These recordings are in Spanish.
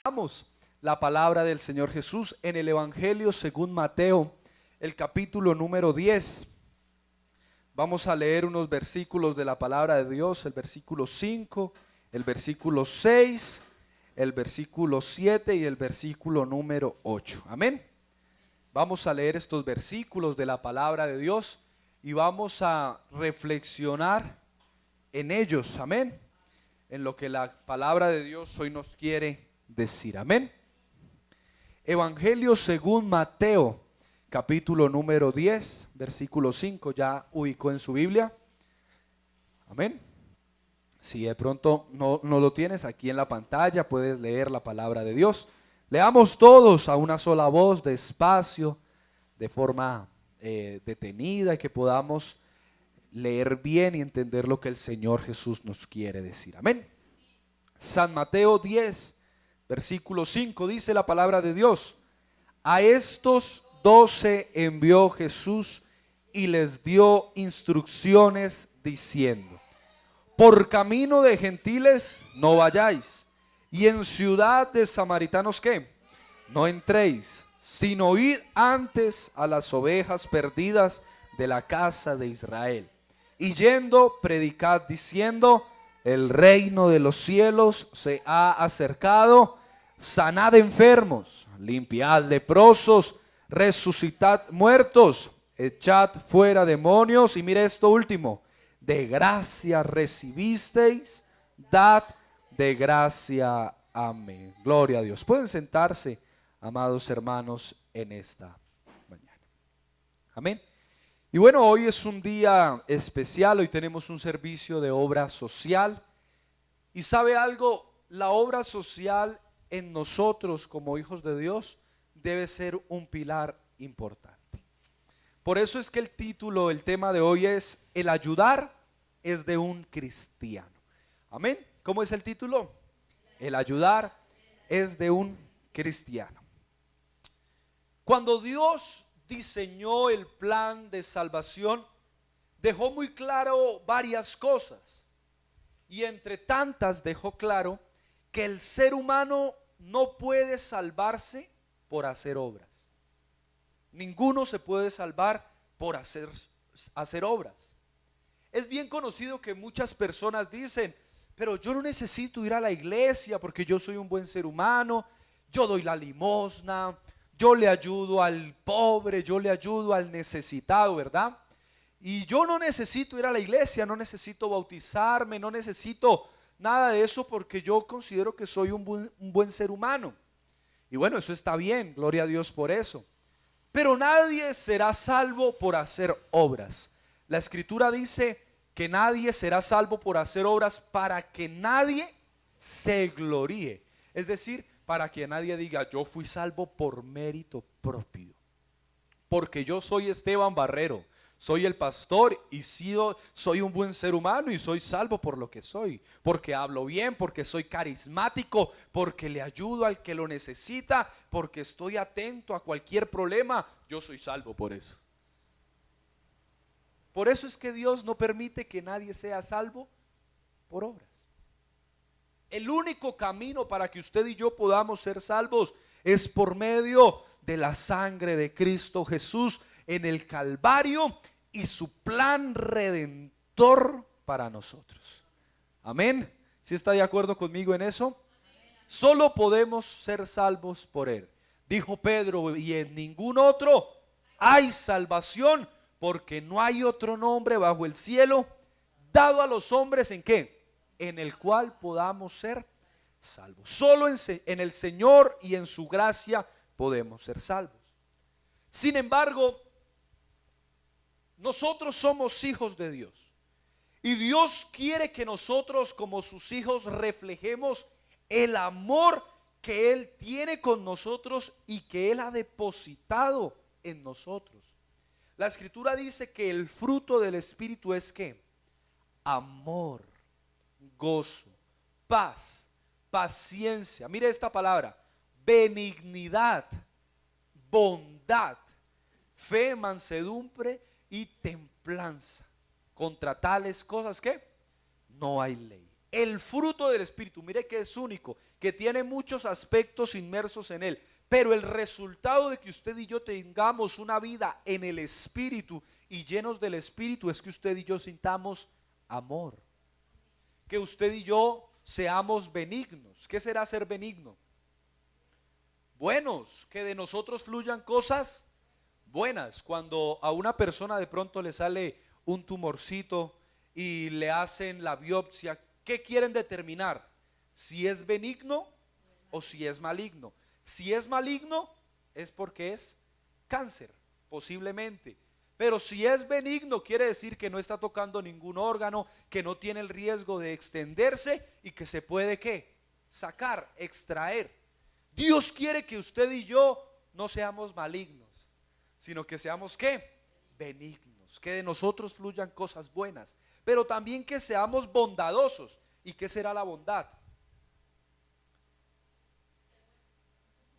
Leamos la palabra del Señor Jesús en el Evangelio según Mateo, el capítulo número 10. Vamos a leer unos versículos de la palabra de Dios, el versículo 5, el versículo 6, el versículo 7 y el versículo número 8. Amén. Vamos a leer estos versículos de la palabra de Dios y vamos a reflexionar en ellos. Amén. En lo que la palabra de Dios hoy nos quiere decir. Amén. Evangelio según Mateo, capítulo número 10, versículo 5. ¿Ya ubicó en su Biblia? Amén. Si de pronto no lo tienes, aquí en la pantalla puedes leer la palabra de Dios. Leamos todos a una sola voz, despacio, de forma detenida, y que podamos leer bien y entender lo que el Señor Jesús nos quiere decir. Amén. San Mateo 10, versículo 5, dice la palabra de Dios: a estos 12 envió Jesús y les dio instrucciones diciendo: por camino de gentiles no vayáis, y en ciudad de samaritanos ¿qué? No entréis, sino id antes a las ovejas perdidas de la casa de Israel. Y yendo, predicad diciendo: el reino de los cielos se ha acercado. Sanad enfermos, limpiad leprosos, resucitad muertos, echad fuera demonios. Y mire esto último: de gracia recibisteis, dad de gracia. Amén. Gloria a Dios. Pueden sentarse, amados hermanos, en esta mañana. Amén. Y bueno, hoy es un día especial. Hoy tenemos un servicio de obra social. Y ¿sabe algo? La obra social en nosotros como hijos de Dios debe ser un pilar importante. Por eso es que el título, el tema de hoy es: el ayudar es de un cristiano. Amén. ¿Cómo es el título? El ayudar es de un cristiano. Cuando Dios diseñó el plan de salvación, dejó muy claro varias cosas, y entre tantas dejó claro que el ser humano no puede salvarse por hacer obras. Ninguno se puede salvar por hacer obras. Es bien conocido que muchas personas dicen: pero yo no necesito ir a la iglesia porque yo soy un buen ser humano, yo doy la limosna, yo le ayudo al pobre, yo le ayudo al necesitado, ¿verdad? Y yo no necesito ir a la iglesia, no necesito bautizarme, no necesito nada de eso porque yo considero que soy un buen ser humano. Y bueno, eso está bien, gloria a Dios por eso. Pero nadie será salvo por hacer obras. La Escritura dice que nadie será salvo por hacer obras para que nadie se gloríe. Es decir, para que nadie diga: yo fui salvo por mérito propio, porque yo soy Esteban Barrero, soy el pastor y soy un buen ser humano y soy salvo por lo que soy, porque hablo bien, porque soy carismático, porque le ayudo al que lo necesita, porque estoy atento a cualquier problema. Yo soy salvo por eso. Por eso es que Dios no permite que nadie sea salvo por obras. El único camino para que usted y yo podamos ser salvos es por medio de la sangre de Cristo Jesús en el Calvario y su plan redentor para nosotros. Amén. ¿Sí está de acuerdo conmigo en eso? Solo podemos ser salvos por Él. Dijo Pedro: y en ningún otro hay salvación, porque no hay otro nombre bajo el cielo dado a los hombres ¿en qué? En el cual podamos ser salvos. Solo en el Señor y en su gracia podemos ser salvos. Sin embargo, nosotros somos hijos de Dios, y Dios quiere que nosotros como sus hijos reflejemos el amor que Él tiene con nosotros y que Él ha depositado en nosotros. La Escritura dice que el fruto del Espíritu es ¿qué? Amor, gozo, paz, paciencia. Mire esta palabra: benignidad, bondad, fe, mansedumbre y templanza. Contra tales cosas ¿qué? No hay ley. El fruto del Espíritu, mire que es único, que tiene muchos aspectos inmersos en él, pero el resultado de que usted y yo tengamos una vida en el Espíritu y llenos del Espíritu es que usted y yo sintamos amor, que usted y yo seamos benignos. ¿Qué será ser benigno? Buenos, que de nosotros fluyan cosas buenas. Cuando a una persona de pronto le sale un tumorcito y le hacen la biopsia, ¿qué quieren determinar? Si es benigno o si es maligno. Si es maligno es porque es cáncer, posiblemente. Pero si es benigno quiere decir que no está tocando ningún órgano, que no tiene el riesgo de extenderse y que se puede ¿qué? Sacar, extraer. Dios quiere que usted y yo no seamos malignos, sino que seamos ¿qué? Benignos, que de nosotros fluyan cosas buenas, pero también que seamos bondadosos. ¿Y qué será la bondad?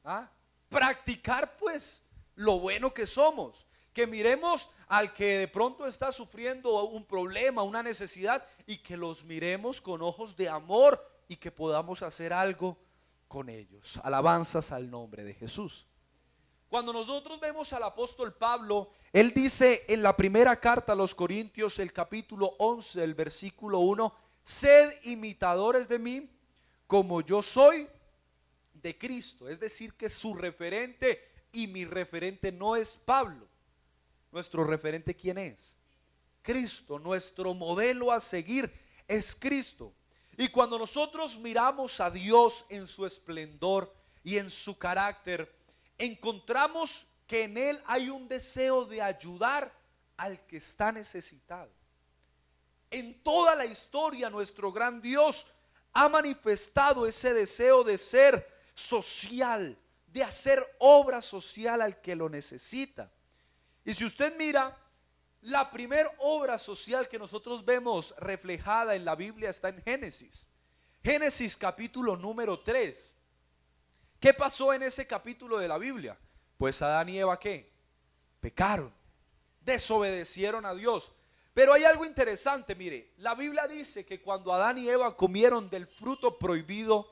¿Ah? Practicar pues lo bueno que somos, que miremos al que de pronto está sufriendo un problema, una necesidad, y que los miremos con ojos de amor y que podamos hacer algo con ellos. Alabanzas al nombre de Jesús. Cuando nosotros vemos al apóstol Pablo, él dice en la primera carta a los Corintios, el capítulo 11, el versículo 1, sed imitadores de mí como yo soy de Cristo. Es decir, que su referente y mi referente no es Pablo. Nuestro referente, ¿quién es? Cristo. Nuestro modelo a seguir es Cristo. Y cuando nosotros miramos a Dios en su esplendor y en su carácter, encontramos que en Él hay un deseo de ayudar al que está necesitado. En toda la historia nuestro gran Dios ha manifestado ese deseo de ser social, de hacer obra social al que lo necesita. Y si usted mira, la primera obra social que nosotros vemos reflejada en la Biblia está en Génesis. Génesis capítulo número 3. ¿Qué pasó en ese capítulo de la Biblia? Pues Adán y Eva ¿qué? Pecaron, desobedecieron a Dios. Pero hay algo interesante, mire, la Biblia dice que cuando Adán y Eva comieron del fruto prohibido,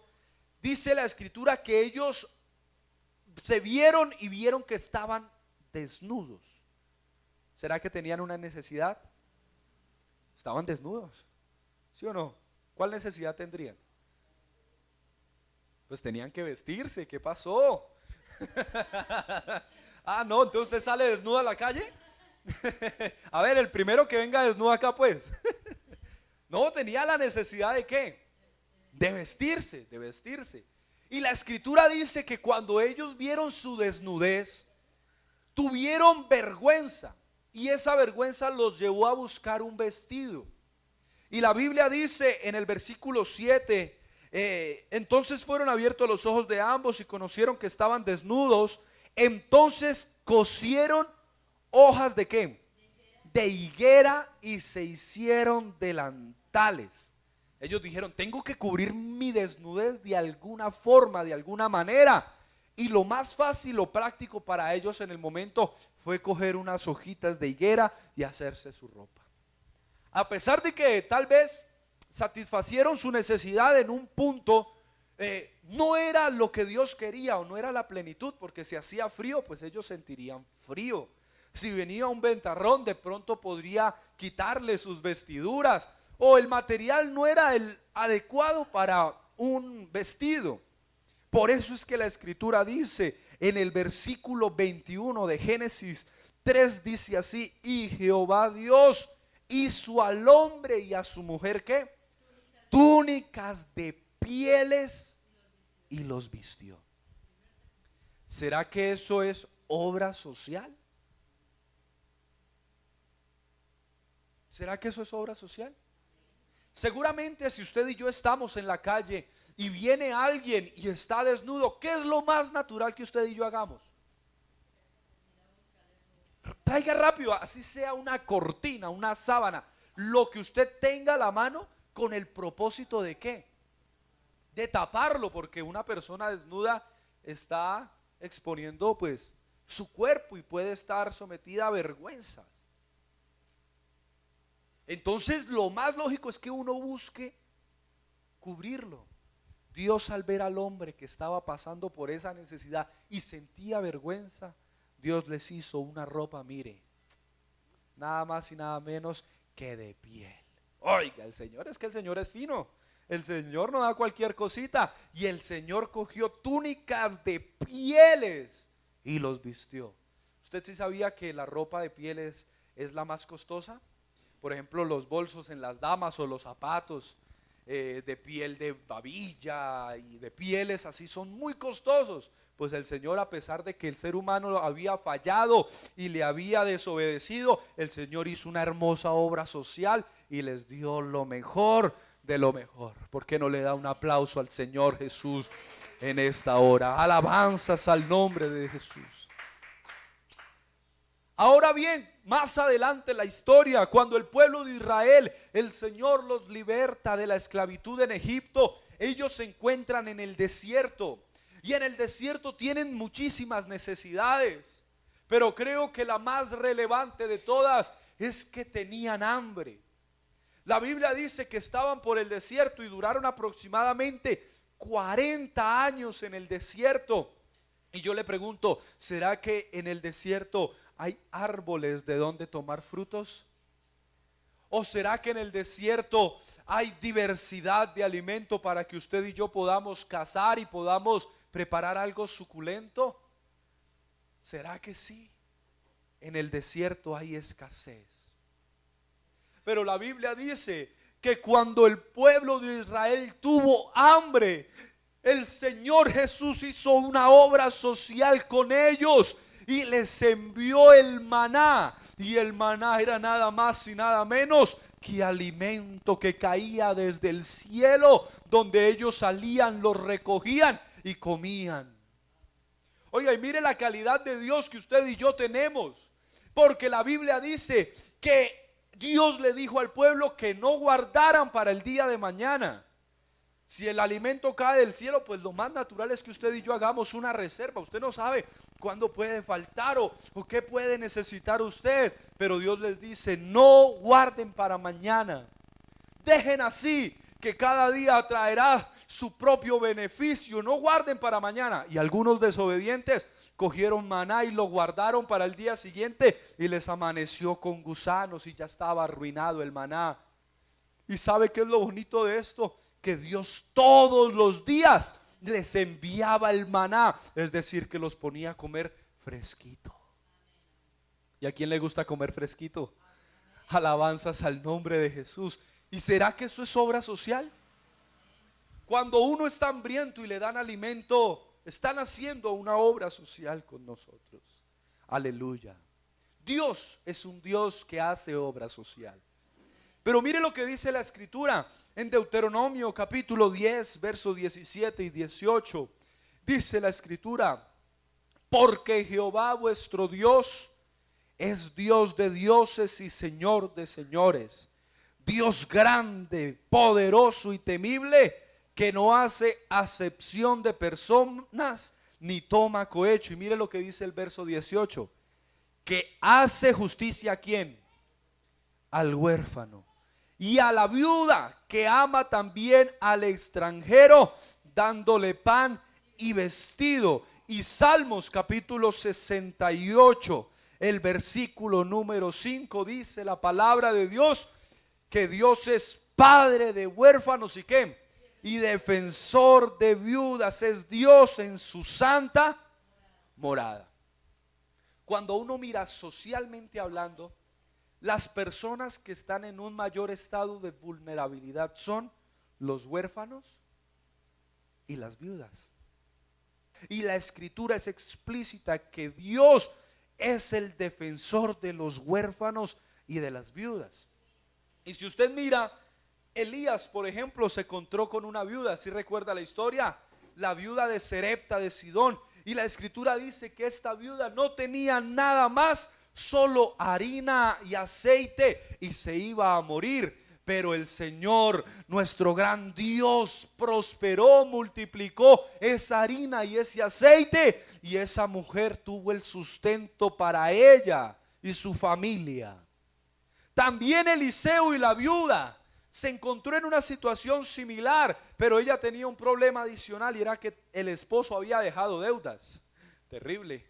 dice la escritura que ellos se vieron y vieron que estaban desnudos. ¿Será que tenían una necesidad? Estaban desnudos, ¿sí o no? ¿Cuál necesidad tendrían? Pues tenían que vestirse. ¿Qué pasó? Ah, no, entonces usted sale desnudo a la calle. A ver, el primero que venga desnudo acá pues. No, tenía la necesidad de ¿qué? De vestirse, de vestirse. Y la escritura dice que cuando ellos vieron su desnudez, tuvieron vergüenza. Y esa vergüenza los llevó a buscar un vestido. Y la Biblia dice en el versículo 7, entonces fueron abiertos los ojos de ambos y conocieron que estaban desnudos. Entonces cosieron hojas de ¿qué? De higuera y se hicieron delantales. Ellos dijeron, tengo que cubrir mi desnudez de alguna forma, de alguna manera. Y lo más fácil o práctico para ellos en el momento fue coger unas hojitas de higuera y hacerse su ropa. A pesar de que tal vez satisfacieron su necesidad en un punto, no era lo que Dios quería o no era la plenitud, porque si hacía frío, pues ellos sentirían frío. Si venía un ventarrón, de pronto podría quitarle sus vestiduras, o el material no era el adecuado para un vestido. Por eso es que la escritura dice en el versículo 21 de Génesis 3, dice así, y Jehová Dios hizo al hombre y a su mujer ¿qué? Túnicas de pieles y los vistió. ¿Será que eso es obra social? ¿Será que eso es obra social? Seguramente si usted y yo estamos en la calle y viene alguien y está desnudo, ¿qué es lo más natural que usted y yo hagamos? Traiga rápido, así sea una cortina, una sábana, lo que usted tenga a la mano, con el propósito de ¿qué? De taparlo, porque una persona desnuda está exponiendo pues su cuerpo y puede estar sometida a vergüenzas. Entonces lo más lógico es que uno busque cubrirlo. Dios, al ver al hombre que estaba pasando por esa necesidad y sentía vergüenza, Dios les hizo una ropa, mire, nada más y nada menos que de piel. Oiga, el Señor, es que el Señor es fino. El Señor no da cualquier cosita. Y el Señor cogió túnicas de pieles y los vistió. ¿Usted sí sabía que la ropa de pieles es la más costosa? Por ejemplo, los bolsos en las damas o los zapatos de piel de babilla y de pieles así son muy costosos. Pues el Señor, a pesar de que el ser humano había fallado y le había desobedecido, el Señor hizo una hermosa obra social y les dio lo mejor de lo mejor. ¿Por qué no le da un aplauso al Señor Jesús en esta hora? Alabanzas al nombre de Jesús. Ahora bien, más adelante en la historia, cuando el pueblo de Israel, el Señor los liberta de la esclavitud en Egipto, ellos se encuentran en el desierto. Y en el desierto tienen muchísimas necesidades, pero creo que la más relevante de todas es que tenían hambre. La Biblia dice que estaban por el desierto y duraron aproximadamente 40 años en el desierto. Y yo le pregunto, ¿será que en el desierto hay árboles de donde tomar frutos? ¿O será que en el desierto hay diversidad de alimento para que usted y yo podamos cazar y podamos preparar algo suculento? ¿Será que sí? En el desierto hay escasez. Pero la Biblia dice que cuando el pueblo de Israel tuvo hambre, el Señor Jesús hizo una obra social con ellos y les envió el maná. Y el maná era nada más y nada menos que alimento que caía desde el cielo, donde ellos salían, lo recogían y comían. Oiga, y mire la calidad de Dios que usted y yo tenemos, porque la Biblia dice que Dios le dijo al pueblo que no guardaran para el día de mañana. Si el alimento cae del cielo, pues lo más natural es que usted y yo hagamos una reserva. Usted no sabe cuándo puede faltar o qué puede necesitar usted, pero Dios les dice, no guarden para mañana. Dejen así, que cada día traerá su propio beneficio. No guarden para mañana. Y algunos desobedientes cogieron maná y lo guardaron para el día siguiente y les amaneció con gusanos y ya estaba arruinado el maná. ¿Y sabe qué es lo bonito de esto? Que Dios todos los días les enviaba el maná, es decir, que los ponía a comer fresquito. ¿Y a quién le gusta comer fresquito? Alabanzas al nombre de Jesús. ¿Y será que eso es obra social? Cuando uno está hambriento y le dan alimento, están haciendo una obra social con nosotros. Aleluya. Dios es un Dios que hace obra social. Pero mire lo que dice la Escritura en Deuteronomio capítulo 10, versos 17 y 18. Dice la Escritura, porque Jehová vuestro Dios es Dios de dioses y Señor de señores, Dios grande, poderoso y temible, que no hace acepción de personas ni toma cohecho. Y mire lo que dice el verso 18, que hace justicia a ¿quién? Al huérfano y a la viuda, que ama también al extranjero, dándole pan y vestido. Y Salmos capítulo 68, el versículo número 5, dice la palabra de Dios, que Dios es padre de huérfanos y ¿qué? Y defensor de viudas, es Dios en su santa morada. Cuando uno mira socialmente hablando, las personas que están en un mayor estado de vulnerabilidad son los huérfanos y las viudas. Y la Escritura es explícita que Dios es el defensor de los huérfanos y de las viudas. Y si usted mira, Elías, por ejemplo, se encontró con una viuda. ¿Sí recuerda la historia? La viuda de Serepta de Sidón. Y la Escritura dice que esta viuda no tenía nada más, solo harina y aceite, y se iba a morir. Pero el Señor, nuestro gran Dios, prosperó, multiplicó esa harina y ese aceite, y esa mujer tuvo el sustento para ella y su familia. También Eliseo y la viuda se encontró en una situación similar, pero ella tenía un problema adicional y era que el esposo había dejado deudas. Terrible.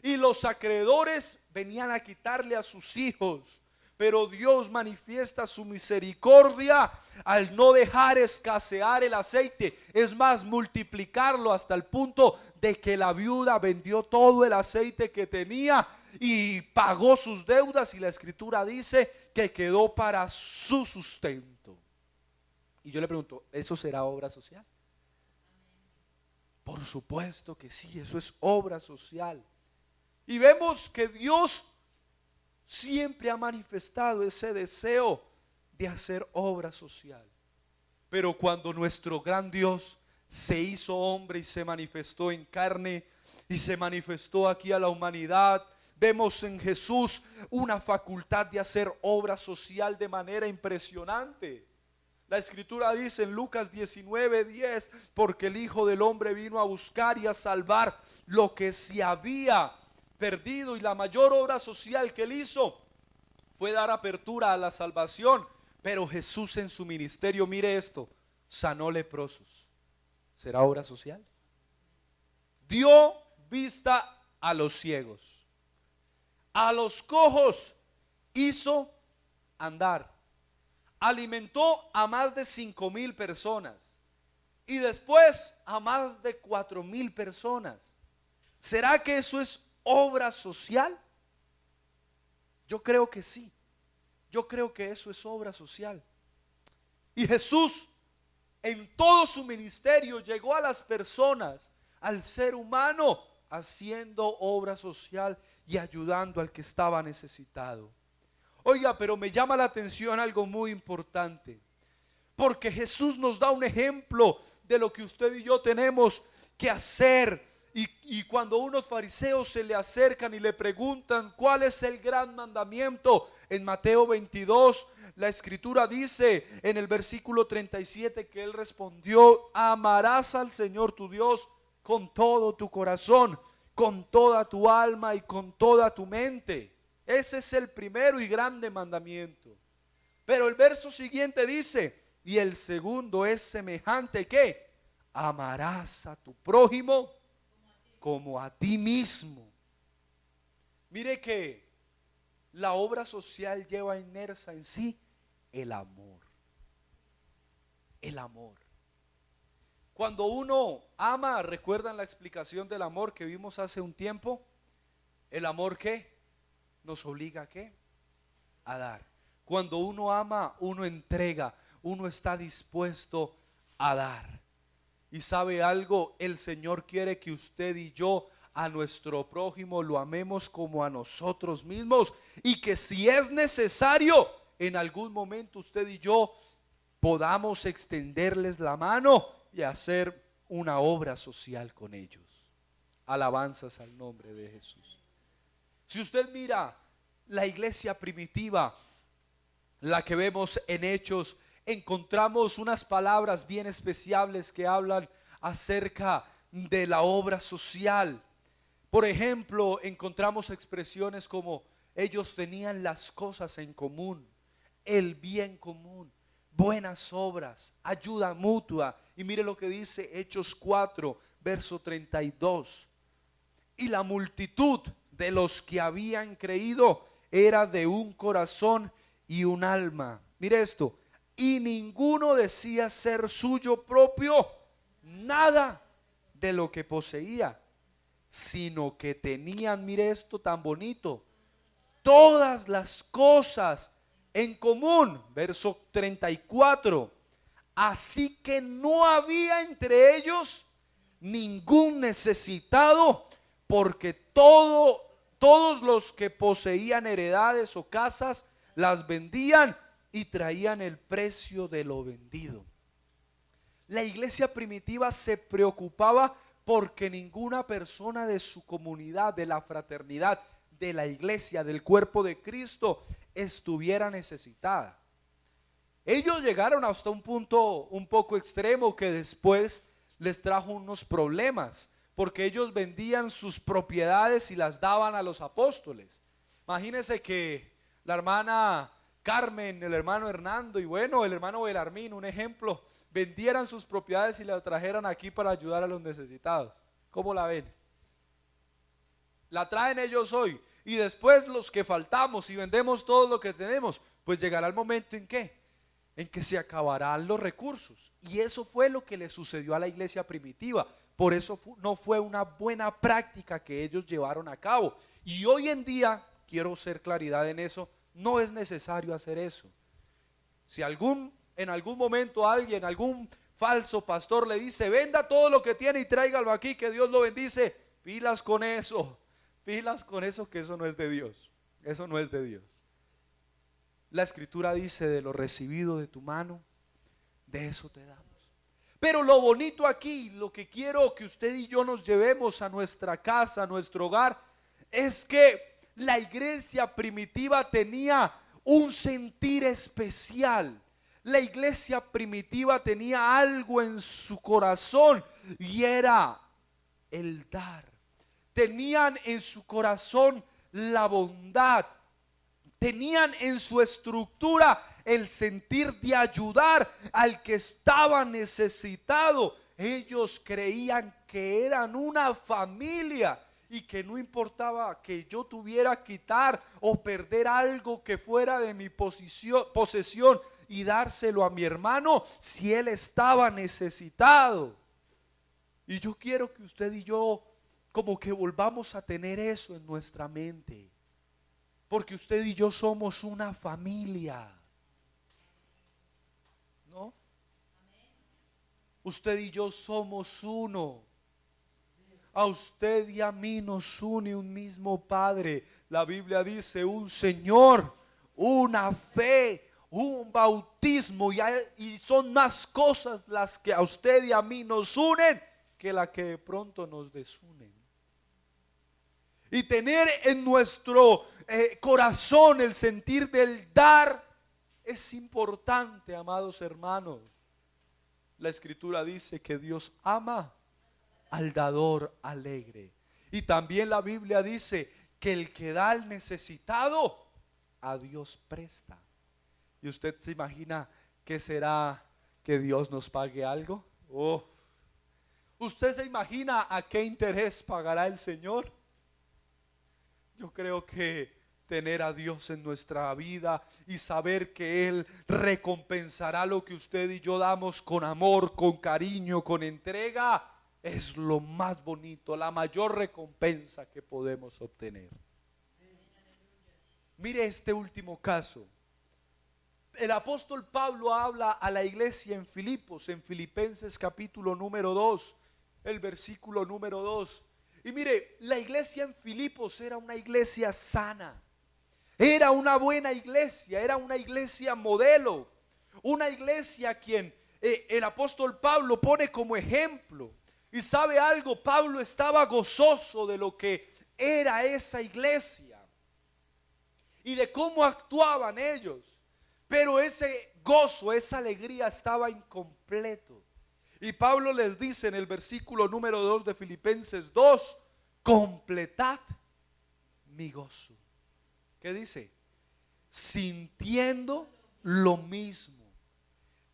Y los acreedores venían a quitarle a sus hijos, pero Dios manifiesta su misericordia al no dejar escasear el aceite, es más, multiplicarlo hasta el punto de que la viuda vendió todo el aceite que tenía y pagó sus deudas, y la escritura dice que quedó para su sustento. Y yo le pregunto, ¿eso será obra social? Por supuesto que sí, eso es obra social. Y vemos que Dios siempre ha manifestado ese deseo de hacer obra social. Pero cuando nuestro gran Dios se hizo hombre y se manifestó en carne y se manifestó aquí a la humanidad, vemos en Jesús una facultad de hacer obra social de manera impresionante. La escritura dice en Lucas 19:10, porque el Hijo del Hombre vino a buscar y a salvar lo que se había perdido, y la mayor obra social que él hizo fue dar apertura a la salvación. Pero Jesús en su ministerio, mire esto, sanó leprosos. ¿Será obra social? Dio vista a los ciegos, a los cojos hizo andar, alimentó a más de 5,000 personas y después a más de 4,000 personas. ¿Será que eso es obra social? Yo creo que sí. Yo creo que eso es obra social. Y Jesús en todo su ministerio llegó a las personas, al ser humano, haciendo obra social y ayudando al que estaba necesitado. Oiga, pero me llama la atención algo muy importante, porque Jesús nos da un ejemplo de lo que usted y yo tenemos que hacer. Y cuando unos fariseos se le acercan y le preguntan cuál es el gran mandamiento, en Mateo 22 la escritura dice en el versículo 37 que él respondió: amarás al Señor tu Dios con todo tu corazón, con toda tu alma y con toda tu mente. Ese es el primero y grande mandamiento. Pero el verso siguiente dice: y el segundo es semejante, ¿qué? Amarás a tu prójimo como a ti mismo. Mire que la obra social lleva inmersa en sí el amor. El amor. Cuando uno ama, ¿recuerdan la explicación del amor que vimos hace un tiempo? El amor, ¿qué? Nos obliga ¿a qué? A dar. Cuando uno ama, uno entrega, uno está dispuesto a dar. Y sabe algo, el Señor quiere que usted y yo a nuestro prójimo lo amemos como a nosotros mismos, y que si es necesario, en algún momento usted y yo podamos extenderles la mano y hacer una obra social con ellos. Alabanzas al nombre de Jesús. Si usted mira la iglesia primitiva, la que vemos en Hechos, encontramos unas palabras bien especiales que hablan acerca de la obra social. Por ejemplo, encontramos expresiones como: ellos tenían las cosas en común, el bien común, buenas obras, ayuda mutua. Y mire lo que dice Hechos 4, verso 32. Y la multitud de los que habían creído era de un corazón y un alma. Mire esto: y ninguno decía ser suyo propio nada de lo que poseía, sino que tenían, mire esto tan bonito, todas las cosas en común. Verso 34. Así que no había entre ellos ningún necesitado, porque todos los que poseían heredades o casas las vendían y traían el precio de lo vendido. La iglesia primitiva se preocupaba porque ninguna persona de su comunidad, de la fraternidad, de la iglesia, del cuerpo de Cristo, estuviera necesitada. Ellos llegaron hasta un punto un poco extremo que después les trajo unos problemas, porque ellos vendían sus propiedades y las daban a los apóstoles. Imagínense que la hermana Carmen, el hermano Hernando y bueno, el hermano Belarmín, un ejemplo, vendieran sus propiedades y las trajeran aquí para ayudar a los necesitados. ¿Cómo la ven? La traen ellos hoy y después los que faltamos y vendemos todo lo que tenemos, pues llegará el momento en que se acabarán los recursos. Y eso fue lo que le sucedió a la iglesia primitiva. Por eso no fue una buena práctica que ellos llevaron a cabo. Y hoy en día, quiero hacer claridad en eso, no es necesario hacer eso. Si en algún momento algún falso pastor le dice, venda todo lo que tiene y tráigalo aquí, que Dios lo bendice, pilas con eso, que eso no es de Dios, eso no es de Dios. La escritura dice, de lo recibido de tu mano, de eso te damos. Pero lo bonito aquí, lo que quiero que usted y yo nos llevemos a nuestra casa, a nuestro hogar, es que la iglesia primitiva tenía un sentir especial. La iglesia primitiva tenía algo en su corazón y era el dar. Tenían en su corazón la bondad. Tenían en su estructura el sentir de ayudar al que estaba necesitado. Ellos creían que eran una familia y que no importaba que yo tuviera que quitar o perder algo que fuera de mi posesión y dárselo a mi hermano si él estaba necesitado. Y yo quiero que usted y yo como que volvamos a tener eso en nuestra mente. Porque usted y yo somos una familia, ¿no? Usted y yo somos uno. A usted y a mí nos une un mismo Padre. La Biblia dice un Señor, una fe, un bautismo y son más cosas las que a usted y a mí nos unen que las que de pronto nos desunen. Y tener en nuestro corazón el sentir del dar es importante, amados hermanos. La escritura dice que Dios ama al dador alegre. Y también la Biblia dice que el que da al necesitado, a Dios presta. ¿Y usted se imagina que será que Dios nos pague algo? Oh. ¿Usted se imagina a qué interés pagará el Señor? Yo creo que tener a Dios en nuestra vida y saber que Él recompensará lo que usted y yo damos con amor, con cariño, con entrega, es lo más bonito, la mayor recompensa que podemos obtener. Mire este último caso. El apóstol Pablo habla a la iglesia en Filipos, en Filipenses capítulo número 2, el versículo número 2. Y mire, la iglesia en Filipos era una iglesia sana, era una buena iglesia, era una iglesia modelo, una iglesia a quien el apóstol Pablo pone como ejemplo. Y sabe algo, Pablo estaba gozoso de lo que era esa iglesia y de cómo actuaban ellos, pero ese gozo, esa alegría estaba incompleto. Y Pablo les dice en el versículo número 2 de Filipenses 2, completad mi gozo. ¿Qué dice? Sintiendo lo mismo,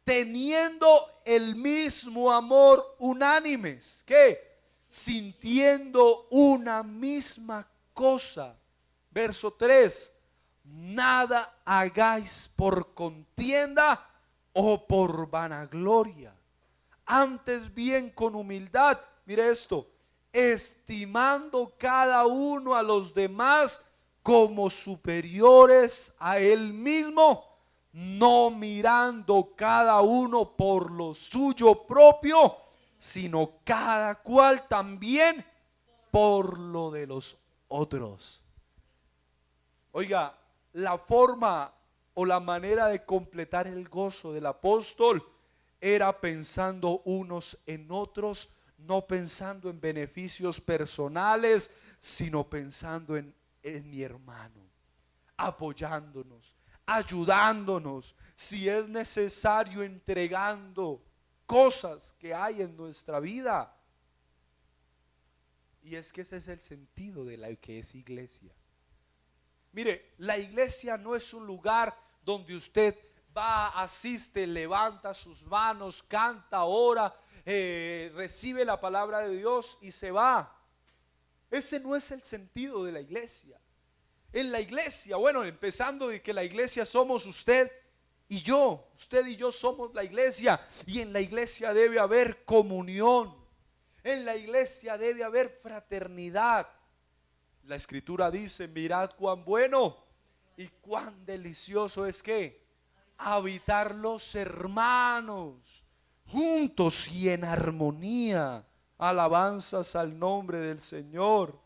teniendo el mismo amor, unánimes. ¿Qué? Sintiendo una misma cosa. Verso 3, nada hagáis por contienda o por vanagloria, antes bien con humildad, mire esto, estimando cada uno a los demás como superiores a él mismo, no mirando cada uno por lo suyo propio, sino cada cual también por lo de los otros. Oiga, la forma o la manera de completar el gozo del apóstol era pensando unos en otros, no pensando en beneficios personales, sino pensando en mi hermano, apoyándonos, ayudándonos, si es necesario, entregando cosas que hay en nuestra vida. Y es que ese es el sentido de la que es iglesia. Mire, la iglesia no es un lugar donde usted va, asiste, levanta sus manos, canta, ora, recibe la palabra de Dios y se va. Ese no es el sentido de la iglesia. En la iglesia, bueno, empezando de que la iglesia somos usted y yo somos la iglesia, y en la iglesia debe haber comunión, en la iglesia debe haber fraternidad. La escritura dice: mirad cuán bueno y cuán delicioso es que habitar los hermanos juntos y en armonía. Alabanzas al nombre del Señor.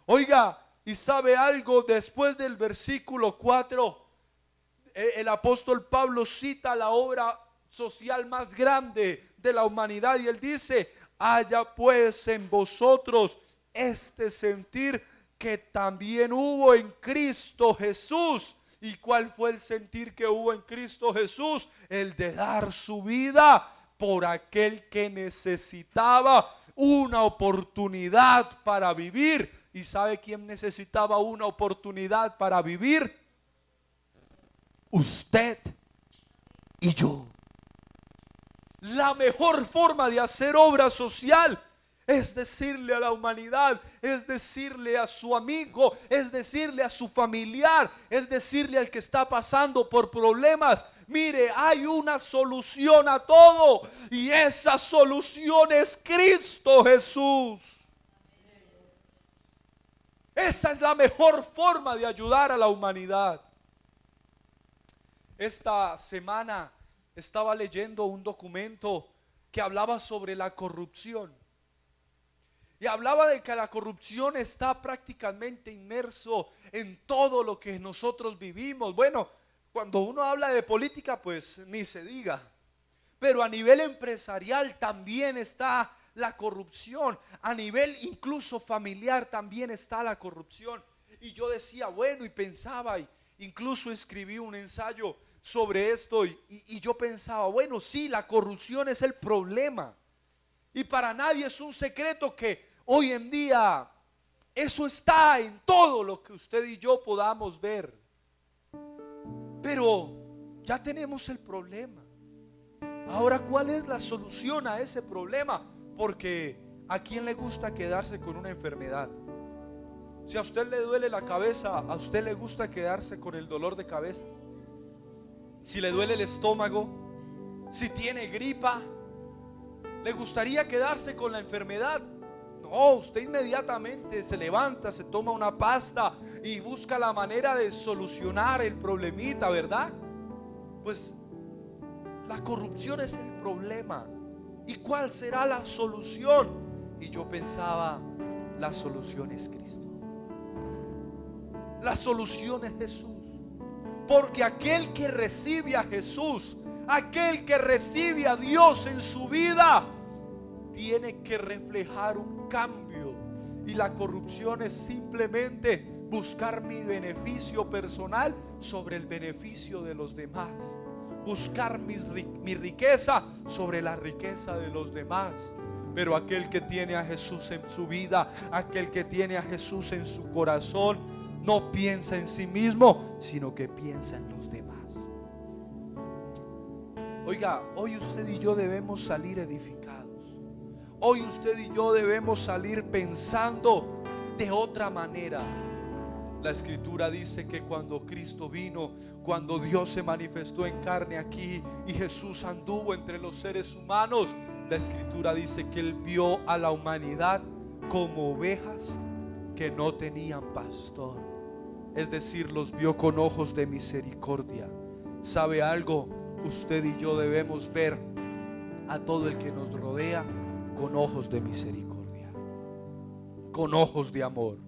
Oiga, y sabe algo, después del versículo 4, el apóstol Pablo cita la obra social más grande de la humanidad, y él dice: haya pues en vosotros este sentir que también hubo en Cristo Jesús. ¿Y cuál fue el sentir que hubo en Cristo Jesús? El de dar su vida por aquel que necesitaba una oportunidad para vivir. ¿Y sabe quién necesitaba una oportunidad para vivir? Usted y yo. La mejor forma de hacer obra social es decirle a la humanidad, es decirle a su amigo, es decirle a su familiar, es decirle al que está pasando por problemas: mire, hay una solución a todo, y esa solución es Cristo Jesús. Esa es la mejor forma de ayudar a la humanidad. Esta semana estaba leyendo un documento que hablaba sobre la corrupción. Y hablaba de que la corrupción está prácticamente inmerso en todo lo que nosotros vivimos. Bueno, cuando uno habla de política, pues ni se diga. Pero a nivel empresarial también está la corrupción. A nivel incluso familiar también está la corrupción. Y yo decía, bueno, y pensaba, y incluso escribí un ensayo sobre esto, y yo pensaba, bueno, sí, la corrupción es el problema. Y para nadie es un secreto que hoy en día eso está en todo lo que usted y yo podamos ver. Pero ya tenemos el problema. Ahora, ¿cuál es la solución a ese problema? Porque ¿a quién le gusta quedarse con una enfermedad? Si a usted le duele la cabeza, ¿a usted le gusta quedarse con el dolor de cabeza? Si le duele el estómago, si tiene gripa, ¿le gustaría quedarse con la enfermedad? No, usted inmediatamente se levanta, se toma una pasta y busca la manera de solucionar el problemita, ¿verdad? Pues la corrupción es el problema. ¿Y cuál será la solución? Y yo pensaba, la solución es Cristo. La solución es Jesús. Porque aquel que recibe a Jesús, aquel que recibe a Dios en su vida, tiene que reflejar un cambio. Y la corrupción es simplemente buscar mi beneficio personal sobre el beneficio de los demás. Buscar mi riqueza sobre la riqueza de los demás. Pero aquel que tiene a Jesús en su vida, aquel que tiene a Jesús en su corazón, no piensa en sí mismo, sino que piensa en los demás. Oiga, hoy usted y yo debemos salir edificados. Hoy usted y yo debemos salir pensando de otra manera. La escritura dice que cuando Cristo vino, cuando Dios se manifestó en carne aquí y Jesús anduvo entre los seres humanos, la escritura dice que Él vio a la humanidad como ovejas que no tenían pastor. Es decir, los vio con ojos de misericordia. ¿Sabe algo? Usted y yo debemos ver a todo el que nos rodea con ojos de misericordia, con ojos de amor.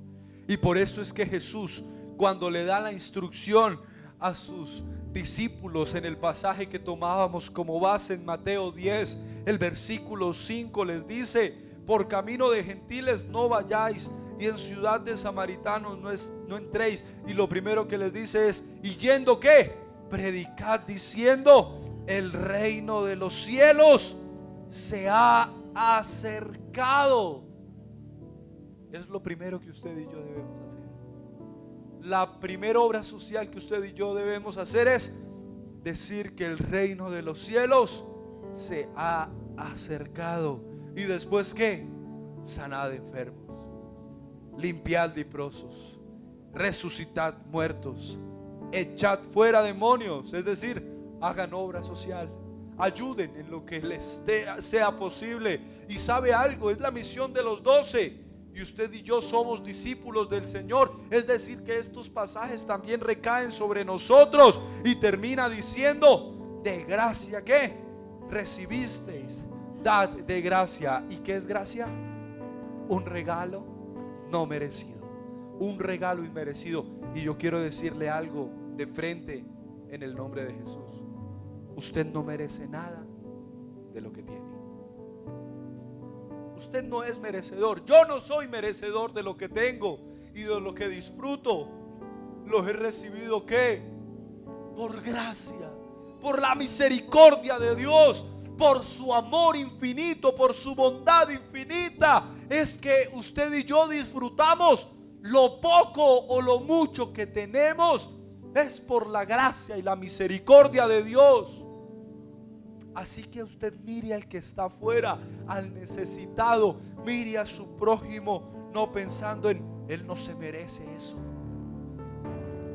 Y por eso es que Jesús, cuando le da la instrucción a sus discípulos en el pasaje que tomábamos como base en Mateo 10, el versículo 5, les dice: por camino de gentiles no vayáis, y en ciudad de samaritanos no entréis. Y lo primero que les dice es: ¿y yendo qué? Predicad diciendo: el reino de los cielos se ha acercado. Es lo primero que usted y yo debemos hacer. la primera obra social que usted y yo debemos hacer es decir que el reino de los cielos se ha acercado. ¿Y después qué? Sanad enfermos, limpiad leprosos, resucitad muertos, echad fuera demonios. Es decir, hagan obra social, ayuden en lo que les sea posible. Y sabe algo, es la misión de los 12. Y usted y yo somos discípulos del Señor. Es decir, que estos pasajes también recaen sobre nosotros. Y termina diciendo: de gracia que recibisteis, dad de gracia. ¿Y qué es gracia? Un regalo no merecido, un regalo inmerecido. Y yo quiero decirle algo de frente en el nombre de Jesús: usted no merece nada de lo que tiene. Usted no es merecedor. Yo no soy merecedor de lo que tengo y de lo que disfruto. Los he recibido ¿qué? Por gracia, por la misericordia de Dios, por su amor infinito, por su bondad infinita. Es que usted y yo disfrutamos lo poco o lo mucho que tenemos, es por la gracia y la misericordia de Dios. Así que usted mire al que está afuera, al necesitado, mire a su prójimo, no pensando en él no se merece eso,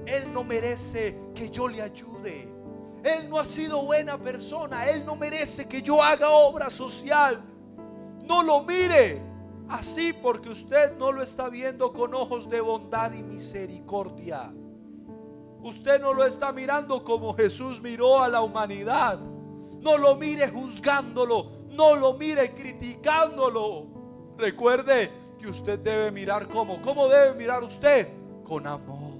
él no merece que yo le ayude, él no ha sido buena persona, él no merece que yo haga obra social. No lo mire así, porque usted no lo está viendo con ojos de bondad y misericordia. Usted no lo está mirando como Jesús miró a la humanidad. No lo mire juzgándolo, no lo mire criticándolo. Recuerde que usted debe mirar ¿cómo debe mirar usted? Con amor,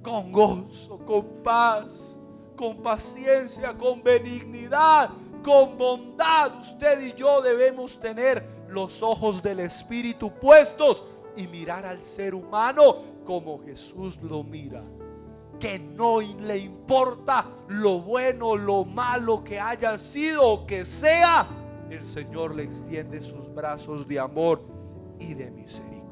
con gozo, con paz, con paciencia, con benignidad, con bondad. Usted y yo debemos tener los ojos del Espíritu puestos y mirar al ser humano como Jesús lo mira. Que no le importa lo bueno, lo malo que haya sido o que sea, el Señor le extiende sus brazos de amor y de misericordia.